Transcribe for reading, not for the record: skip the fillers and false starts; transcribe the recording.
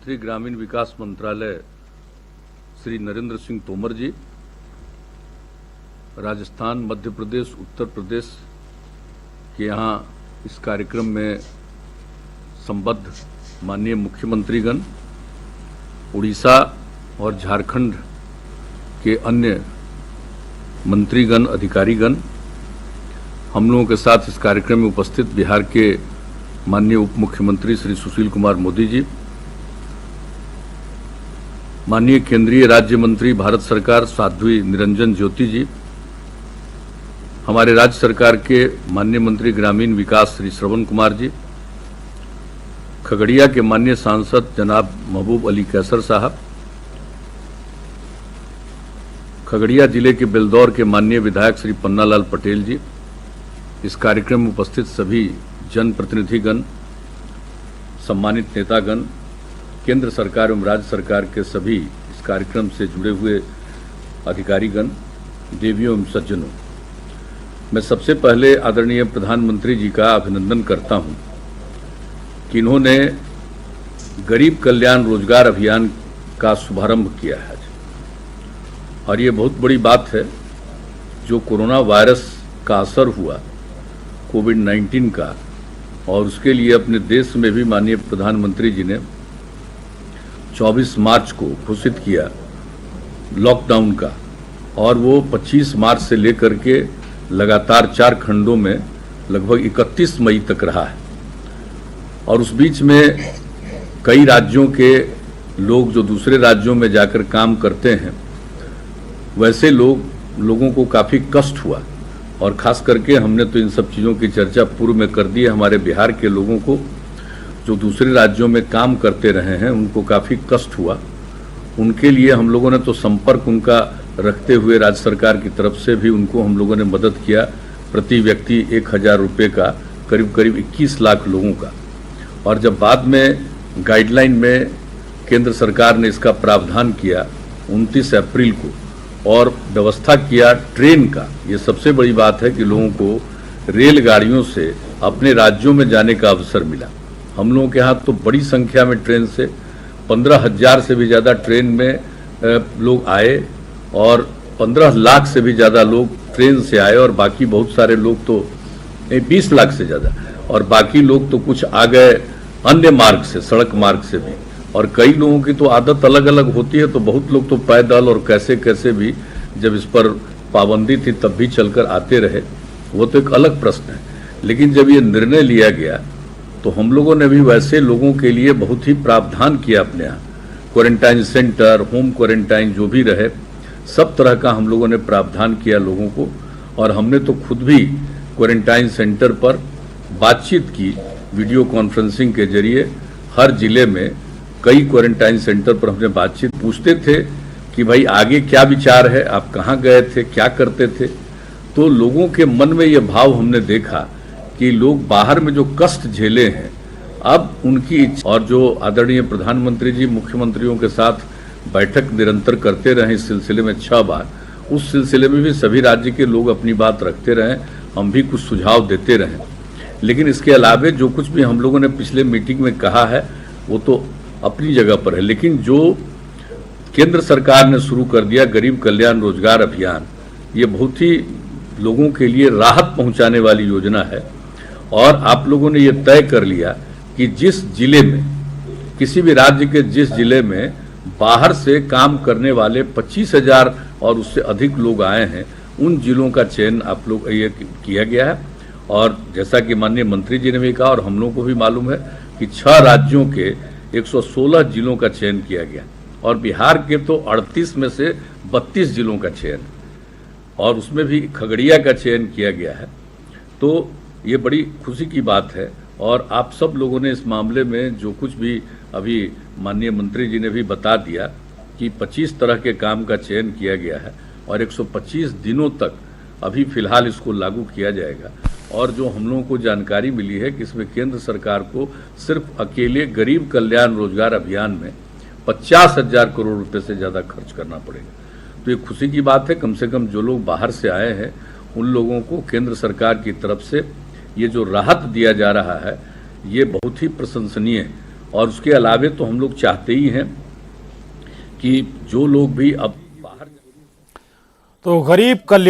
मंत्री ग्रामीण विकास मंत्रालय श्री नरेंद्र सिंह तोमर जी, राजस्थान, मध्य प्रदेश, उत्तर प्रदेश के यहाँ इस कार्यक्रम में संबद्ध माननीय मुख्यमंत्रीगण, उड़ीसा और झारखंड के अन्य मंत्रीगण, अधिकारीगण, हम लोगों के साथ इस कार्यक्रम में उपस्थित बिहार के माननीय उप मुख्यमंत्री श्री सुशील कुमार मोदी जी, माननीय केंद्रीय राज्य मंत्री भारत सरकार साध्वी निरंजन ज्योति जी, हमारे राज्य सरकार के माननीय मंत्री ग्रामीण विकास श्री श्रवण कुमार जी, खगड़िया के माननीय सांसद जनाब महबूब अली कैसर साहब, खगड़िया जिले के बेलदौर के माननीय विधायक श्री पन्नालाल पटेल जी, इस कार्यक्रम में उपस्थित सभी जनप्रतिनिधिगण, सम्मानित नेतागण, केंद्र सरकार एवं राज्य सरकार के सभी इस कार्यक्रम से जुड़े हुए अधिकारीगण, देवियों एवं सज्जनों, मैं सबसे पहले आदरणीय प्रधानमंत्री जी का अभिनंदन करता हूं कि इन्होंने गरीब कल्याण रोजगार अभियान का शुभारंभ किया है और ये बहुत बड़ी बात है। जो कोरोना वायरस का असर हुआ कोविड-19 का, और उसके लिए अपने देश में भी माननीय प्रधानमंत्री जी ने 24 मार्च को घोषित किया लॉकडाउन का, और वो 25 मार्च से लेकर के लगातार 4 खंडों में लगभग 31 मई तक रहा है। और उस बीच में कई राज्यों के लोग जो दूसरे राज्यों में जाकर काम करते हैं, वैसे लोगों को काफ़ी कष्ट हुआ, और ख़ास करके हमने तो इन सब चीज़ों की चर्चा पूर्व में कर दी है। हमारे बिहार के लोगों को जो दूसरे राज्यों में काम करते रहे हैं, उनको काफ़ी कष्ट हुआ। उनके लिए हम लोगों ने तो संपर्क उनका रखते हुए राज्य सरकार की तरफ से भी उनको हम लोगों ने मदद किया, प्रति व्यक्ति 1000 रुपये का, करीब करीब 21 लाख लोगों का। और जब बाद में गाइडलाइन में केंद्र सरकार ने इसका प्रावधान किया 29 अप्रैल को, और व्यवस्था किया ट्रेन का, ये सबसे बड़ी बात है कि लोगों को रेलगाड़ियों से अपने राज्यों में जाने का अवसर मिला। हम लोगों के यहाँ तो बड़ी संख्या में ट्रेन से 15,000 से भी ज़्यादा ट्रेन में लोग आए, और 15 लाख से भी ज़्यादा लोग ट्रेन से आए, और बाकी बहुत सारे लोग तो 20 लाख से ज़्यादा, और बाकी लोग तो कुछ आ गए अन्य मार्ग से, सड़क मार्ग से भी। और कई लोगों की तो आदत अलग अलग होती है, तो बहुत लोग तो पैदल और कैसे कैसे भी, जब इस पर पाबंदी थी तब भी चलकर आते रहे, वो तो एक अलग प्रश्न है। लेकिन जब ये निर्णय लिया गया तो हम लोगों ने भी वैसे लोगों के लिए बहुत ही प्रावधान किया अपने यहाँ, क्वारंटाइन सेंटर, होम क्वारंटाइन जो भी रहे, सब तरह का हम लोगों ने प्रावधान किया लोगों को। और हमने तो खुद भी क्वारंटाइन सेंटर पर बातचीत की, वीडियो कॉन्फ्रेंसिंग के जरिए हर जिले में कई क्वारंटाइन सेंटर पर हमने बातचीत, पूछते थे कि भाई आगे क्या विचार है, आप कहाँ गए थे, क्या करते थे। तो लोगों के मन में ये भाव हमने देखा कि लोग बाहर में जो कष्ट झेले हैं, अब उनकी, और जो आदरणीय प्रधानमंत्री जी मुख्यमंत्रियों के साथ बैठक निरंतर करते रहे इस सिलसिले में 6 बार, उस सिलसिले में भी सभी राज्य के लोग अपनी बात रखते रहे, हम भी कुछ सुझाव देते रहे। लेकिन इसके अलावा जो कुछ भी हम लोगों ने पिछले मीटिंग में कहा है वो तो अपनी जगह पर है। लेकिन जो केंद्र सरकार ने शुरू कर दिया गरीब कल्याण रोजगार अभियान, ये बहुत ही लोगों के लिए राहत पहुंचाने वाली योजना है। और आप लोगों ने ये तय कर लिया कि जिस जिले में, किसी भी राज्य के जिस जिले में बाहर से काम करने वाले 25,000 और उससे अधिक लोग आए हैं, उन जिलों का चयन आप लोग ये किया गया है। और जैसा कि माननीय मंत्री जी ने भी कहा, और हम लोगों को भी मालूम है कि 6 राज्यों के 116 जिलों का चयन किया गया, और बिहार के तो 38 में से 32 जिलों का चयन, और उसमें भी खगड़िया का चयन किया गया है। तो ये बड़ी खुशी की बात है। और आप सब लोगों ने इस मामले में जो कुछ भी अभी माननीय मंत्री जी ने भी बता दिया कि 25 तरह के काम का चयन किया गया है, और 125 दिनों तक अभी फिलहाल इसको लागू किया जाएगा। और जो हम लोगों को जानकारी मिली है कि इसमें केंद्र सरकार को सिर्फ अकेले गरीब कल्याण रोजगार अभियान में 50,000 करोड़ रुपए से ज़्यादा खर्च करना पड़ेगा। तो ये खुशी की बात है, कम से कम जो लोग बाहर से आए हैं उन लोगों को केंद्र सरकार की तरफ से ये जो राहत दिया जा रहा है, ये बहुत ही प्रशंसनीय है। और उसके अलावे तो हम लोग चाहते ही हैं कि जो लोग भी अब बाहर तो गरीब कल्याण